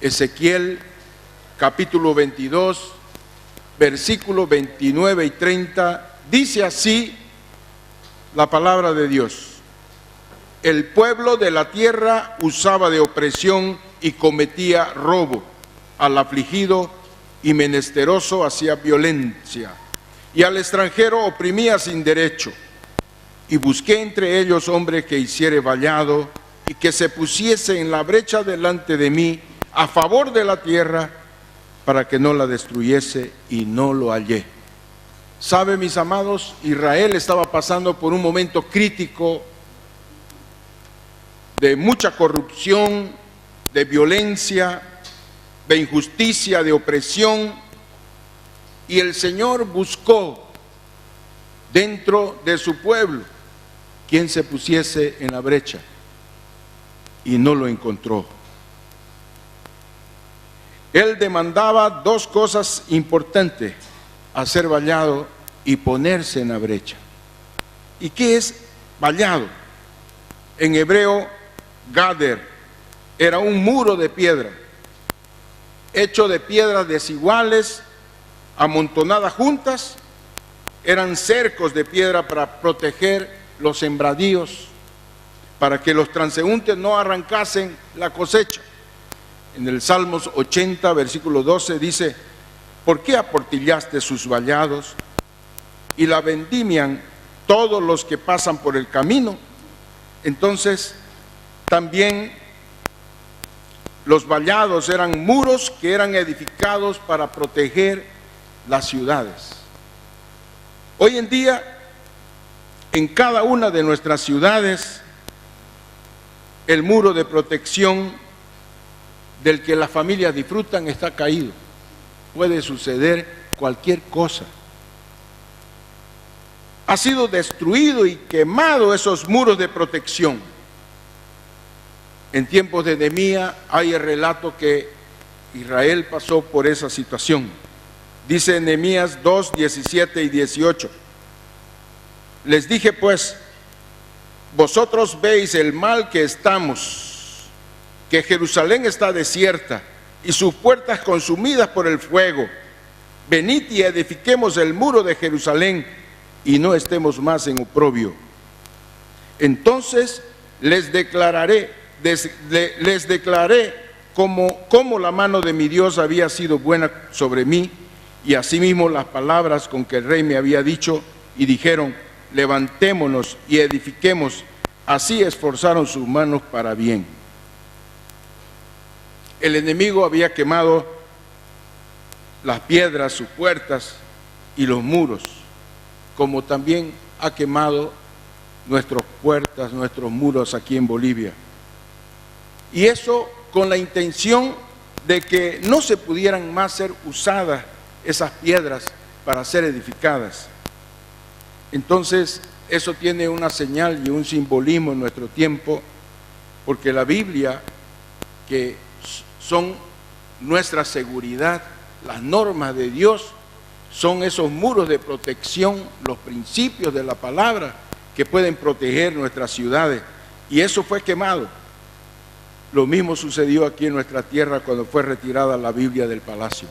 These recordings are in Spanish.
Ezequiel capítulo 22, versículos 29 y 30, dice así la palabra de Dios: el pueblo de la tierra usaba de opresión y cometía robo, al afligido y menesteroso hacía violencia, y al extranjero oprimía sin derecho. Y busqué entre ellos hombre que hiciere vallado y que se pusiese en la brecha delante de mí a favor de la tierra, para que no la destruyese, y no lo hallé. ¿Sabe, mis amados? Israel estaba pasando por un momento crítico de mucha corrupción, de violencia, de injusticia, de opresión, y el Señor buscó dentro de su pueblo quien se pusiese en la brecha, y no lo encontró. Él demandaba dos cosas importantes: hacer vallado y ponerse en la brecha. ¿Y qué es vallado? En hebreo, gader era un muro de piedra, hecho de piedras desiguales, amontonadas juntas. Eran cercos de piedra para proteger los sembradíos, para que los transeúntes no arrancasen la cosecha. En el Salmos 80, versículo 12 dice: ¿por qué aportillaste sus vallados y la vendimian todos los que pasan por el camino? Entonces, también los vallados eran muros que eran edificados para proteger las ciudades. Hoy en día, en cada una de nuestras ciudades, el muro de protección del que las familias disfrutan está caído. Puede suceder cualquier cosa. Ha sido destruido y quemado esos muros de protección. En tiempos de Nehemías hay el relato que Israel pasó por esa situación. Dice Nehemías 2, 17 y 18: les dije pues, vosotros veis el mal que estamos, que Jerusalén está desierta y sus puertas consumidas por el fuego. Venid y edifiquemos el muro de Jerusalén y no estemos más en oprobio. Entonces les declaré cómo la mano de mi Dios había sido buena sobre mí, y asimismo las palabras con que el rey me había dicho, y dijeron: levantémonos y edifiquemos. Así esforzaron sus manos para bien. El enemigo había quemado las piedras, sus puertas y los muros, como también ha quemado nuestras puertas, nuestros muros aquí en Bolivia. Y eso con la intención de que no se pudieran más ser usadas esas piedras para ser edificadas. Entonces, eso tiene una señal y un simbolismo en nuestro tiempo, porque la Biblia, que son nuestra seguridad, las normas de Dios, son esos muros de protección, los principios de la palabra que pueden proteger nuestras ciudades. Y eso fue quemado. Lo mismo sucedió aquí en nuestra tierra cuando fue retirada la Biblia del palacio.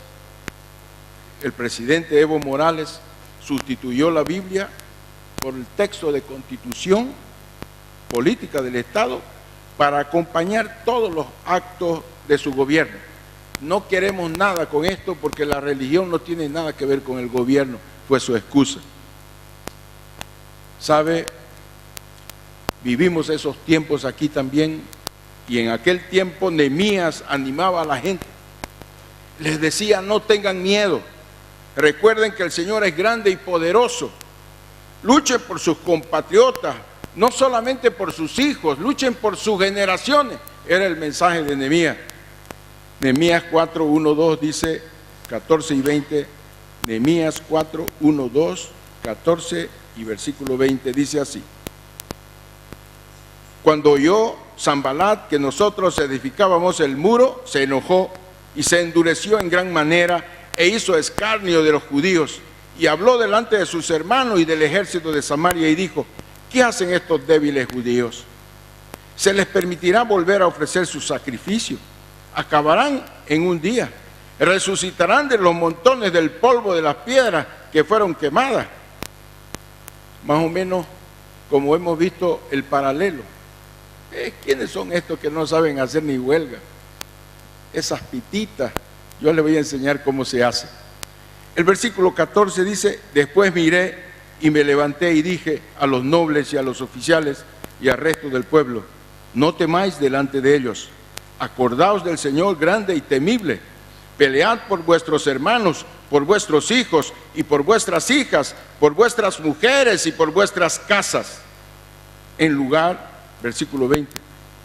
El presidente Evo Morales sustituyó la Biblia por el texto de constitución política del Estado para acompañar todos los actos de su gobierno. No queremos nada con esto porque la religión no tiene nada que ver con el gobierno, fue su excusa. ¿Sabe? Vivimos esos tiempos aquí también, y en aquel tiempo Nehemías animaba a la gente. Les decía: no tengan miedo, recuerden que el Señor es grande y poderoso. Luchen por sus compatriotas, no solamente por sus hijos, luchen por sus generaciones. Era el mensaje de Nehemías. Nehemías 4, 1, 2 dice, 14 y 20, Nehemías 4, 1, 2, 14 y versículo 20 dice así: cuando oyó Sanballat que nosotros edificábamos el muro, se enojó y se endureció en gran manera e hizo escarnio de los judíos, y habló delante de sus hermanos y del ejército de Samaria y dijo: ¿qué hacen estos débiles judíos? ¿Se les permitirá volver a ofrecer su sacrificio? ¿Acabarán en un día. Resucitarán de los montones del polvo de las piedras que fueron quemadas. Más o menos como hemos visto el paralelo. ¿Quiénes son estos que no saben hacer ni huelga? Esas pititas, yo les voy a enseñar cómo se hace. El versículo 14 dice: después miré y me levanté y dije a los nobles y a los oficiales y al resto del pueblo: no temáis delante de ellos, acordaos del Señor grande y temible, pelead por vuestros hermanos, por vuestros hijos y por vuestras hijas, por vuestras mujeres y por vuestras casas. En lugar, versículo 20,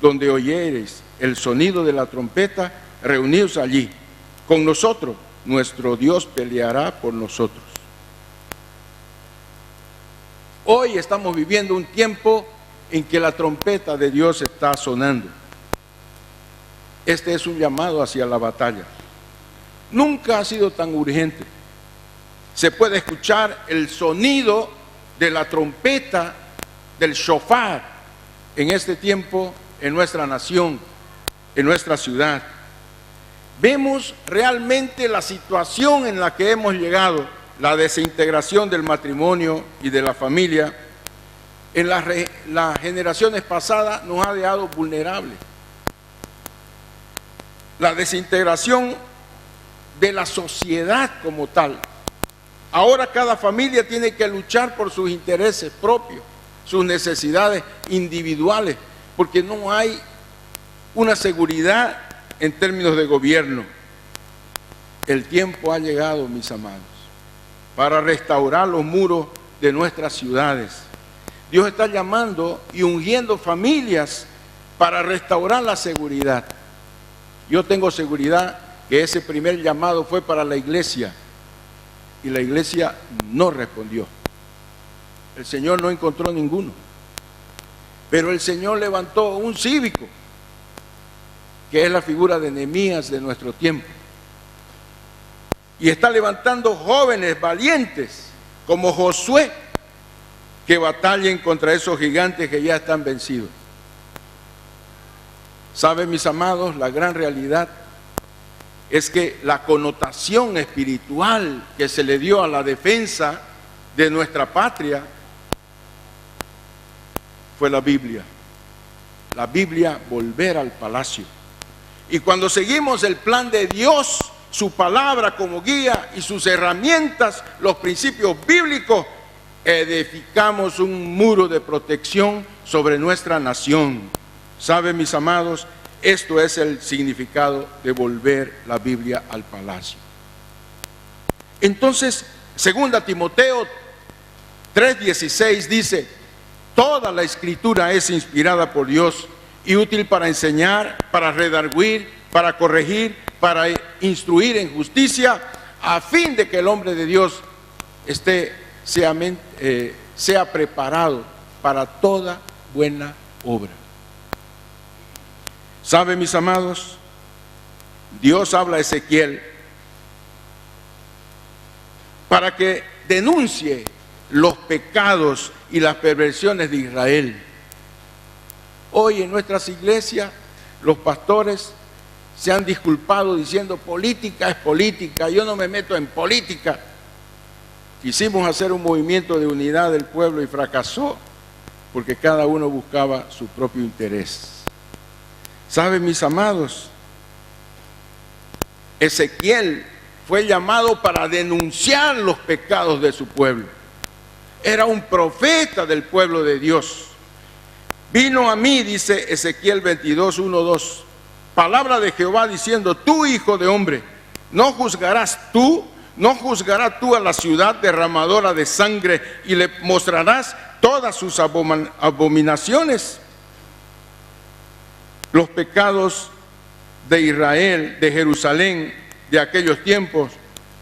donde oyereis el sonido de la trompeta, reuníos allí con nosotros, nuestro Dios peleará por nosotros. Hoy estamos viviendo un tiempo en que la trompeta de Dios está sonando. Este es un llamado hacia la batalla. Nunca ha sido tan urgente. Se puede escuchar el sonido de la trompeta, del shofar, en este tiempo, en nuestra nación, en nuestra ciudad. Vemos realmente la situación en la que hemos llegado, la desintegración del matrimonio y de la familia. En las generaciones pasadas nos ha dejado vulnerables. La desintegración de la sociedad como tal. Ahora cada familia tiene que luchar por sus intereses propios, sus necesidades individuales, porque no hay una seguridad en términos de gobierno. El tiempo ha llegado, mis amados, para restaurar los muros de nuestras ciudades. Dios está llamando y ungiendo familias para restaurar la seguridad. Yo tengo seguridad que ese primer llamado fue para la iglesia y la iglesia no respondió. El Señor no encontró ninguno. Pero el Señor levantó un cívico, que es la figura de Nehemías de nuestro tiempo. Y está levantando jóvenes valientes como Josué, que batallen contra esos gigantes que ya están vencidos. ¿Saben, mis amados? La gran realidad es que la connotación espiritual que se le dio a la defensa de nuestra patria fue la Biblia. La Biblia, volver al palacio. Y cuando seguimos el plan de Dios, su palabra como guía y sus herramientas, los principios bíblicos, edificamos un muro de protección sobre nuestra nación. ¿Saben, mis amados? Esto es el significado de volver la Biblia al palacio. Entonces, 2 Timoteo 3:16 dice: toda la escritura es inspirada por Dios y útil para enseñar, para redarguir, para corregir, para instruir en justicia, a fin de que el hombre de Dios sea preparado para toda buena obra. ¿Saben, mis amados? Dios habla a Ezequiel para que denuncie los pecados y las perversiones de Israel. Hoy en nuestras iglesias los pastores se han disculpado diciendo: política es política, yo no me meto en política. Quisimos hacer un movimiento de unidad del pueblo y fracasó porque cada uno buscaba su propio interés. ¿Saben, mis amados? Ezequiel fue llamado para denunciar los pecados de su pueblo. Era un profeta del pueblo de Dios. Vino a mí, dice Ezequiel 22:1-2, palabra de Jehová diciendo: tú, hijo de hombre, no juzgarás tú a la ciudad derramadora de sangre y le mostrarás todas sus abominaciones. Los pecados de Israel, de Jerusalén, de aquellos tiempos,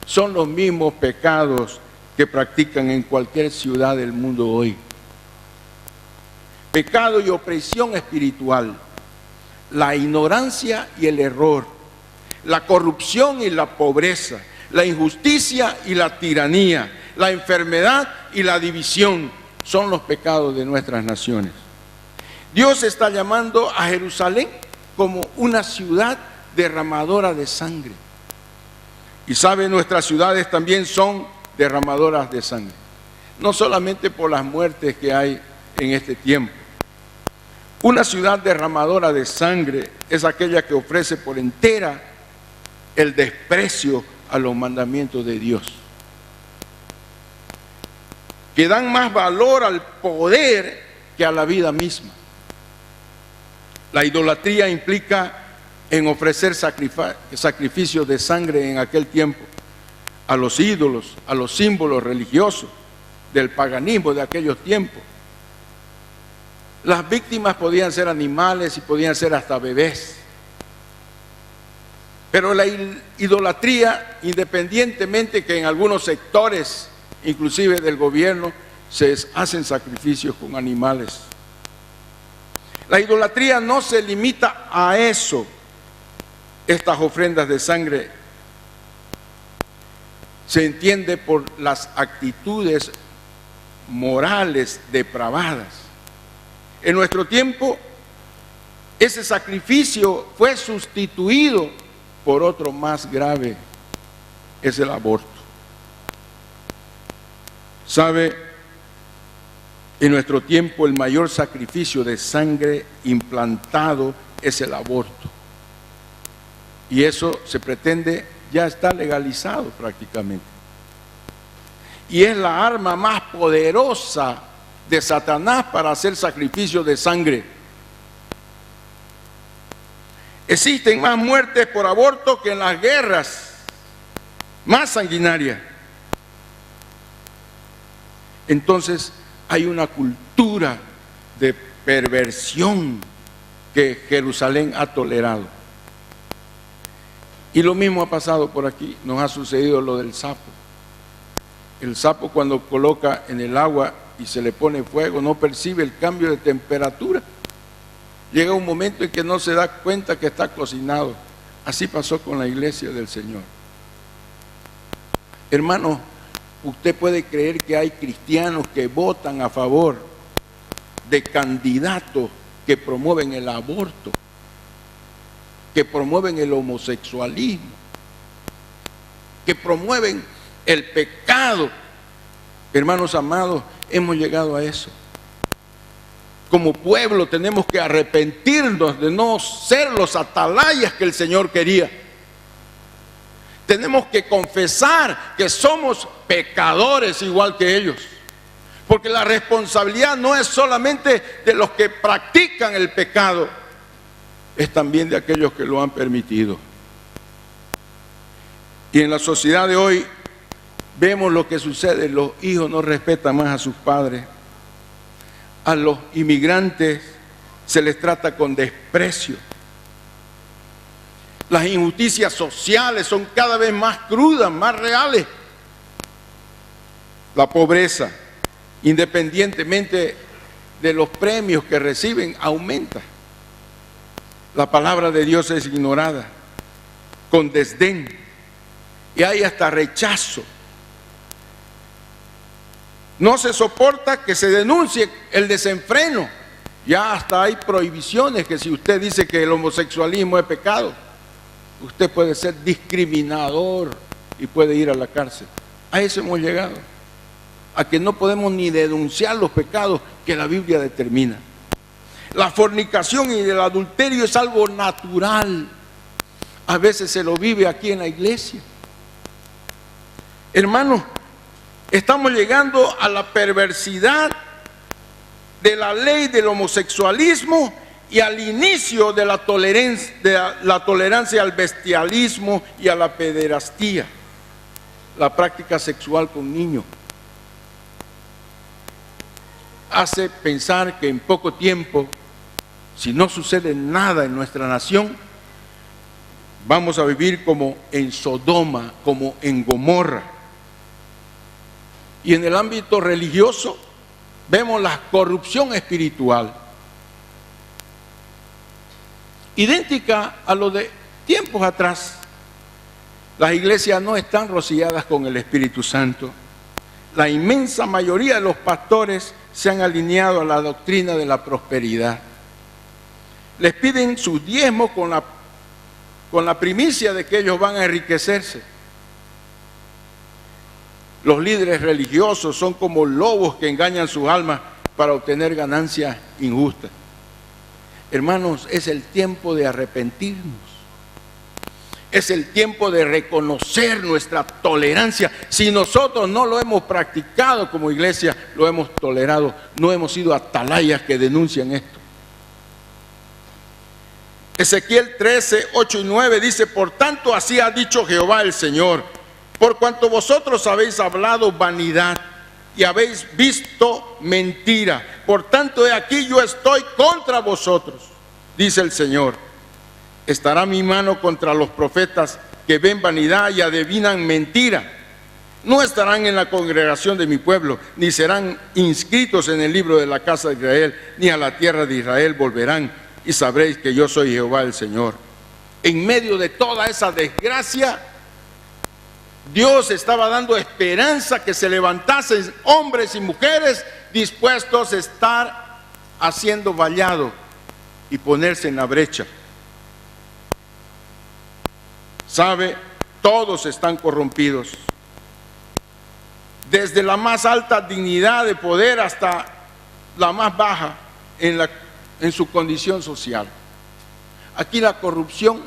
son los mismos pecados que practican en cualquier ciudad del mundo hoy. Pecado y opresión espiritual, la ignorancia y el error, la corrupción y la pobreza, la injusticia y la tiranía, la enfermedad y la división, son los pecados de nuestras naciones. Dios está llamando a Jerusalén como una ciudad derramadora de sangre. Y sabe, nuestras ciudades también son derramadoras de sangre. No solamente por las muertes que hay en este tiempo. Una ciudad derramadora de sangre es aquella que ofrece por entera el desprecio a los mandamientos de Dios, que dan más valor al poder que a la vida misma. La idolatría implica en ofrecer sacrificios de sangre en aquel tiempo a los ídolos, a los símbolos religiosos del paganismo de aquellos tiempos. Las víctimas podían ser animales y podían ser hasta bebés. Pero la idolatría, independientemente que en algunos sectores, inclusive del gobierno, se hacen sacrificios con animales. La idolatría no se limita a eso, estas ofrendas de sangre. Se entiende por las actitudes morales depravadas. En nuestro tiempo, ese sacrificio fue sustituido por otro más grave, es el aborto. ¿Sabe? En nuestro tiempo el mayor sacrificio de sangre implantado es el aborto. Y eso se pretende, ya está legalizado prácticamente. Y es la arma más poderosa de Satanás para hacer sacrificio de sangre. Existen más muertes por aborto que en las guerras más sanguinarias. Entonces hay una cultura de perversión que Jerusalén ha tolerado. Y lo mismo ha pasado por aquí, nos ha sucedido lo del sapo. El sapo, cuando coloca en el agua y se le pone fuego, no percibe el cambio de temperatura. Llega un momento en que no se da cuenta que está cocinado. Así pasó con la iglesia del Señor. Hermano, usted puede creer que hay cristianos que votan a favor de candidatos que promueven el aborto, que promueven el homosexualismo, que promueven el pecado. Hermanos amados, hemos llegado a eso. Como pueblo tenemos que arrepentirnos de no ser los atalayas que el Señor quería. Tenemos que confesar que somos pecadores igual que ellos. Porque la responsabilidad no es solamente de los que practican el pecado, es también de aquellos que lo han permitido. Y en la sociedad de hoy vemos lo que sucede. Los hijos no respetan más a sus padres. A los inmigrantes se les trata con desprecio. Las injusticias sociales son cada vez más crudas, más reales. La pobreza, independientemente de los premios que reciben, aumenta. La palabra de Dios es ignorada, con desdén, y hay hasta rechazo. No se soporta que se denuncie el desenfreno. Ya hasta hay prohibiciones que si usted dice que el homosexualismo es pecado, usted puede ser discriminador y puede ir a la cárcel. A eso hemos llegado, a que no podemos ni denunciar los pecados que la Biblia determina. La fornicación y el adulterio es algo natural. A veces se lo vive aquí en la iglesia. Hermanos, estamos llegando a la perversidad de la ley del homosexualismo y al inicio de la tolerancia al bestialismo y a la pederastía, la práctica sexual con niños. Hace pensar que en poco tiempo, si no sucede nada en nuestra nación, vamos a vivir como en Sodoma, como en Gomorra. Y en el ámbito religioso vemos la corrupción espiritual, idéntica a lo de tiempos atrás. Las iglesias no están rociadas con el Espíritu Santo. La inmensa mayoría de los pastores se han alineado a la doctrina de la prosperidad. Les piden sus diezmos con la con la primicia de que ellos van a enriquecerse. Los líderes religiosos son como lobos que engañan sus almas para obtener ganancias injustas. Hermanos, es el tiempo de arrepentirnos. Es el tiempo de reconocer nuestra tolerancia. Si nosotros no lo hemos practicado como iglesia, lo hemos tolerado. No hemos sido atalayas que denuncian esto. Ezequiel 13, 8 y 9 dice: por tanto así ha dicho Jehová el Señor, por cuanto vosotros habéis hablado vanidad y habéis visto mentira, por tanto he aquí yo estoy contra vosotros, dice el Señor. Estará mi mano contra los profetas que ven vanidad y adivinan mentira. No estarán en la congregación de mi pueblo, ni serán inscritos en el libro de la casa de Israel, ni a la tierra de Israel volverán, y sabréis que yo soy Jehová el Señor. En medio de toda esa desgracia, Dios estaba dando esperanza que se levantasen hombres y mujeres dispuestos a estar haciendo vallado y ponerse en la brecha. ¿Sabe? Todos están corrompidos. Desde la más alta dignidad de poder hasta la más baja en su condición social. Aquí la corrupción,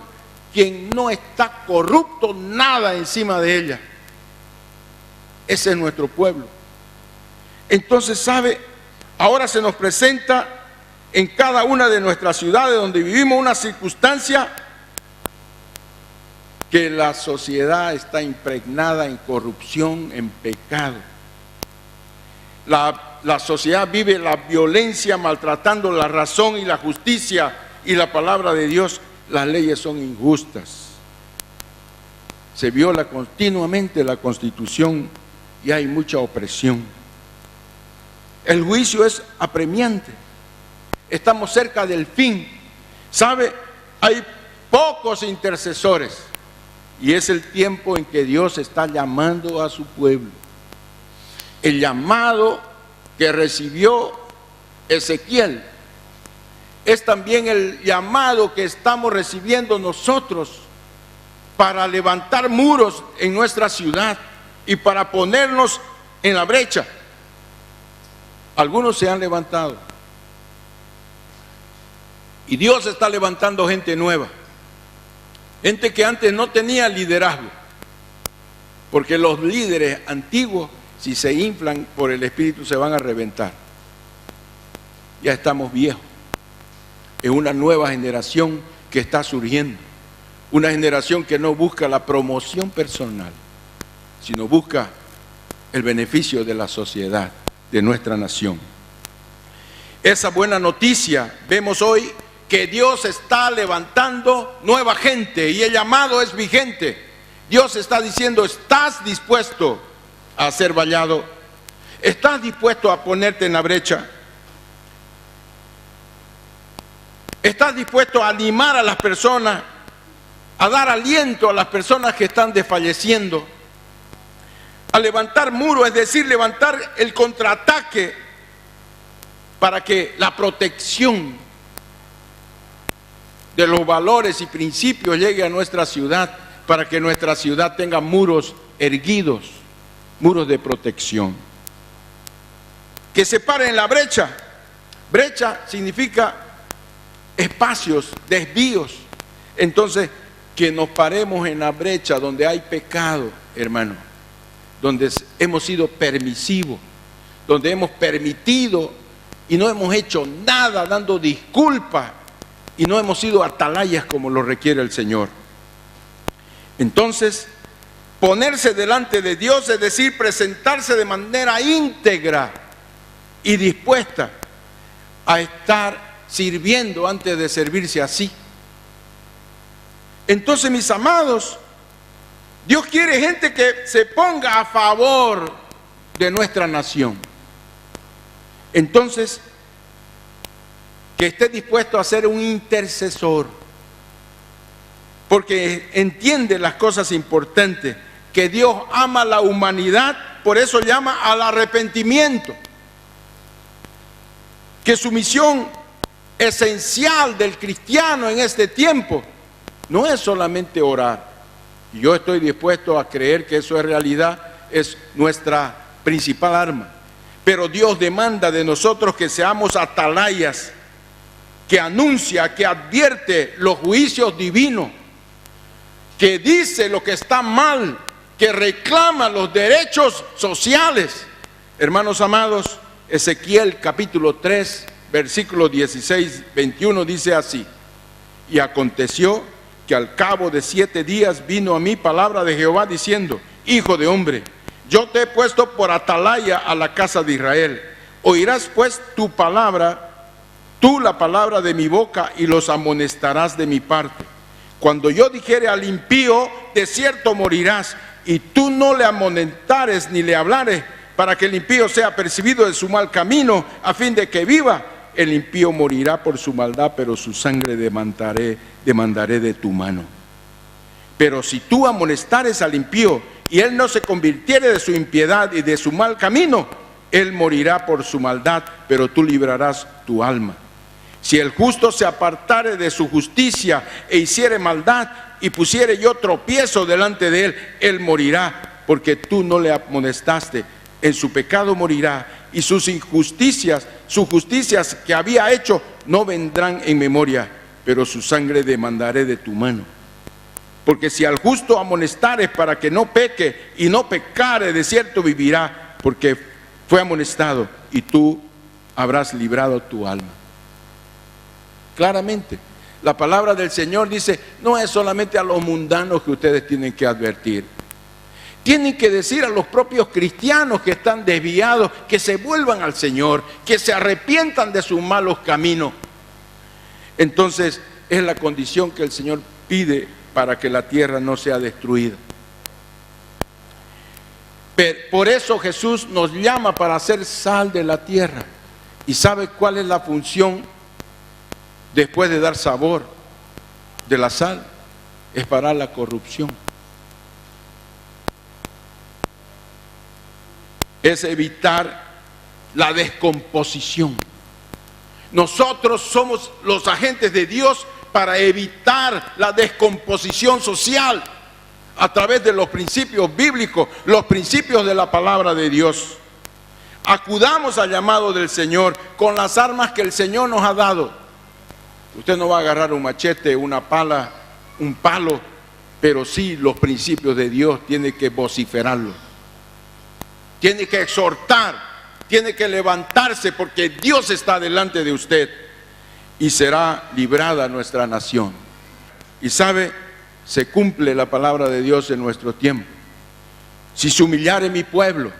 quien no está corrupto, nada encima de ella. Ese es nuestro pueblo. Entonces, ¿sabe? Ahora se nos presenta en cada una de nuestras ciudades donde vivimos una circunstancia que la sociedad está impregnada en corrupción, en pecado. La sociedad vive la violencia, maltratando la razón y la justicia y la palabra de Dios. Las leyes son injustas. Se viola continuamente la Constitución y hay mucha opresión. El juicio es apremiante. Estamos cerca del fin. ¿Sabe? Hay pocos intercesores. Y es el tiempo en que Dios está llamando a su pueblo. El llamado que recibió Ezequiel es también el llamado que estamos recibiendo nosotros para levantar muros en nuestra ciudad y para ponernos en la brecha. Algunos se han levantado y Dios está levantando gente nueva. Gente que antes no tenía liderazgo, porque los líderes antiguos, si se inflan por el Espíritu, se van a reventar. Ya estamos viejos. Es una nueva generación que está surgiendo. Una generación que no busca la promoción personal, sino busca el beneficio de la sociedad, de nuestra nación. Esa buena noticia vemos hoy, que Dios está levantando nueva gente y el llamado es vigente. Dios está diciendo: ¿estás dispuesto a ser vallado? ¿Estás dispuesto a ponerte en la brecha? ¿Estás dispuesto a animar a las personas, a dar aliento a las personas que están desfalleciendo? A levantar muros, es decir, levantar el contraataque para que la protección de los valores y principios llegue a nuestra ciudad, para que nuestra ciudad tenga muros erguidos, muros de protección. Que separen la brecha. Brecha significa espacios, desvíos. Entonces, que nos paremos en la brecha donde hay pecado, hermano, donde hemos sido permisivos, donde hemos permitido y no hemos hecho nada dando disculpas, y no hemos sido atalayas como lo requiere el Señor. Entonces, ponerse delante de Dios, es decir, presentarse de manera íntegra y dispuesta a estar sirviendo antes de servirse así. Entonces, mis amados, Dios quiere gente que se ponga a favor de nuestra nación. Entonces, que esté dispuesto a ser un intercesor, porque entiende las cosas importantes, que Dios ama a la humanidad, por eso llama al arrepentimiento, que su misión esencial del cristiano en este tiempo no es solamente orar. Yo estoy dispuesto a creer que eso es realidad, es nuestra principal arma. Pero Dios demanda de nosotros que seamos atalayas, que anuncia, que advierte los juicios divinos, que dice lo que está mal, que reclama los derechos sociales. Hermanos amados, Ezequiel capítulo 3, versículos 16, 21 dice así: y aconteció que al cabo de 7 días vino a mí palabra de Jehová diciendo: hijo de hombre, yo te he puesto por atalaya a la casa de Israel. Oirás pues tu palabra, tú la palabra de mi boca, y los amonestarás de mi parte. Cuando yo dijere al impío, de cierto morirás, y tú no le amonestares ni le hablares, para que el impío sea apercibido de su mal camino, a fin de que viva. El impío morirá por su maldad, pero su sangre demandaré de tu mano. Pero si tú amonestares al impío, y él no se convirtiere de su impiedad y de su mal camino, él morirá por su maldad, pero tú librarás tu alma. Si el justo se apartare de su justicia e hiciere maldad, y pusiere yo tropiezo delante de él, él morirá, porque tú no le amonestaste. En su pecado morirá, y sus justicias que había hecho no vendrán en memoria, pero su sangre demandaré de tu mano. Porque si al justo amonestares para que no peque, y no pecare, de cierto vivirá, porque fue amonestado, y tú habrás librado tu alma. Claramente, la palabra del Señor dice, no es solamente a los mundanos que ustedes tienen que advertir. Tienen que decir a los propios cristianos que están desviados, que se vuelvan al Señor, que se arrepientan de sus malos caminos. Entonces, es la condición que el Señor pide para que la tierra no sea destruida. Por eso Jesús nos llama para hacer sal de la tierra. ¿Y sabe cuál es la función después de dar sabor de la sal? Es parar la corrupción. Es evitar la descomposición. Nosotros somos los agentes de Dios para evitar la descomposición social a través de los principios bíblicos, los principios de la palabra de Dios. Acudamos al llamado del Señor con las armas que el Señor nos ha dado. Usted no va a agarrar un machete, una pala, un palo, pero sí los principios de Dios tiene que vociferarlos. Tiene que exhortar, tiene que levantarse, porque Dios está delante de usted y será librada nuestra nación. Y sabe, se cumple la palabra de Dios en nuestro tiempo. Si se humillare mi pueblo,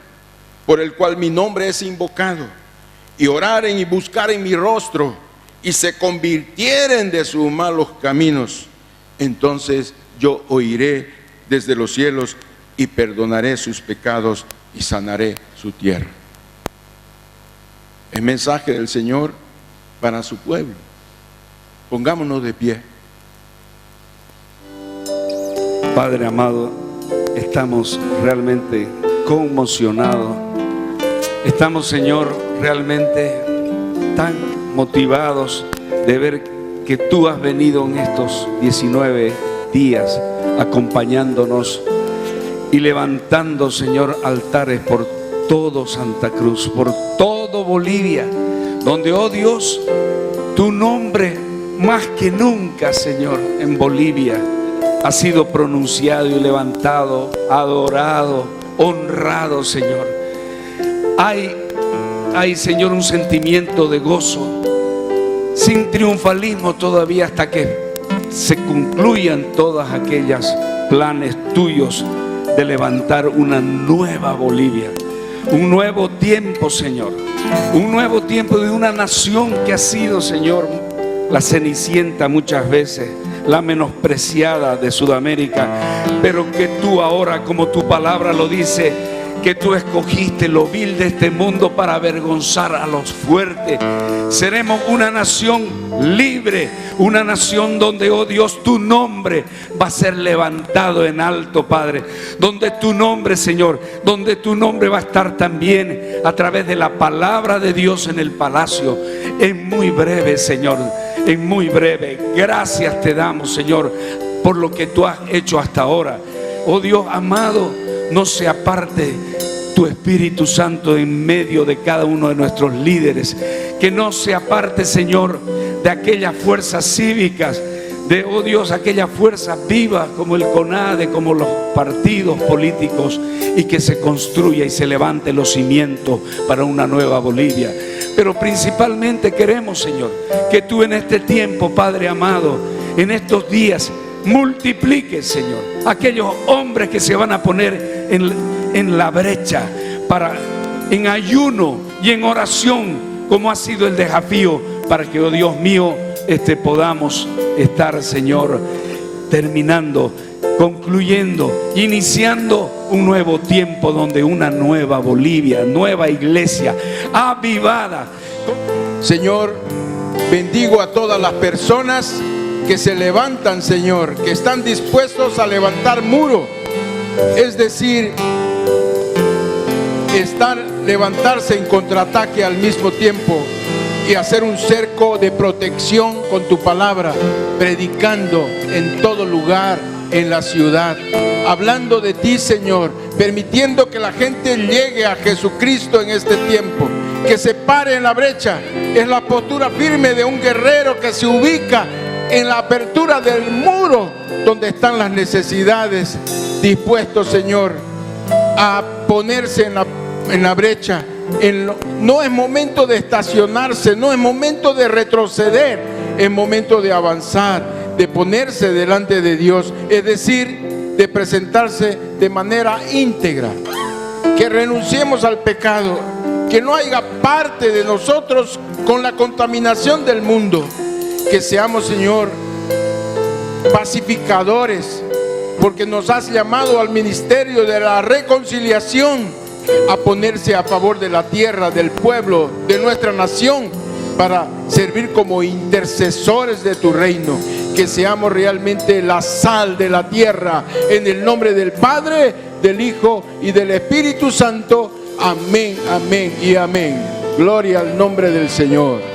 por el cual mi nombre es invocado, y oraren y buscaren mi rostro, y se convirtieren de sus malos caminos, entonces yo oiré desde los cielos y perdonaré sus pecados y sanaré su tierra. El mensaje del Señor para su pueblo. Pongámonos de pie. Padre amado, estamos realmente conmocionados. Estamos, Señor, realmente tan motivados de ver que tú has venido en estos 19 días acompañándonos y levantando, Señor, altares por todo Santa Cruz, por todo Bolivia, donde, oh Dios, tu nombre más que nunca, Señor, en Bolivia ha sido pronunciado y levantado, adorado, honrado, Señor. Hay, Señor, un sentimiento de gozo, sin triunfalismo todavía, hasta que se concluyan todas aquellas planes tuyos de levantar una nueva Bolivia, un nuevo tiempo, Señor, un nuevo tiempo de una nación que ha sido, Señor, la cenicienta muchas veces, la menospreciada de Sudamérica, pero que tú ahora, como tu palabra lo dice, que tú escogiste lo vil de este mundo para avergonzar a los fuertes. Seremos una nación libre, una nación donde, oh Dios, tu nombre va a ser levantado en alto, Padre, donde tu nombre, Señor, donde tu nombre va a estar también a través de la palabra de Dios en el palacio. En muy breve, Señor, en muy breve. Gracias te damos, Señor. por lo que tú has hecho hasta ahora. Oh Dios amado, no se aparte tu Espíritu Santo en medio de cada uno de nuestros líderes. Que no se aparte, Señor, de aquellas fuerzas cívicas, de, oh Dios, aquellas fuerzas vivas como el CONADE, como los partidos políticos, y que se construya y se levante los cimientos para una nueva Bolivia. Pero principalmente queremos, Señor, que tú en este tiempo, Padre amado, en estos días, multipliques, Señor, aquellos hombres que se van a poner en la brecha en ayuno y en oración, como ha sido el desafío, para que, oh Dios mío, podamos estar, Señor, terminando, concluyendo, iniciando un nuevo tiempo donde una nueva Bolivia, nueva iglesia avivada. Señor, bendigo a todas las personas que se levantan, Señor, que están dispuestos a levantar muro, es decir, levantarse en contraataque al mismo tiempo y hacer un cerco de protección con tu palabra, predicando en todo lugar, en la ciudad, hablando de ti, Señor, permitiendo que la gente llegue a Jesucristo en este tiempo, que se pare en la brecha. Es la postura firme de un guerrero que se ubica en la apertura del muro donde están las necesidades, dispuestos, Señor, a ponerse en la brecha. No es momento de estacionarse, no es momento de retroceder, es momento de avanzar, de ponerse delante de Dios, es decir, de presentarse de manera íntegra, que renunciemos al pecado, que no haya parte de nosotros con la contaminación del mundo, que seamos, Señor, pacificadores, porque nos has llamado al ministerio de la reconciliación, a ponerse a favor de la tierra, del pueblo, de nuestra nación, para servir como intercesores de tu reino. Que seamos realmente la sal de la tierra, en el nombre del Padre, del Hijo y del Espíritu Santo. Amén, amén y amén. Gloria al nombre del Señor.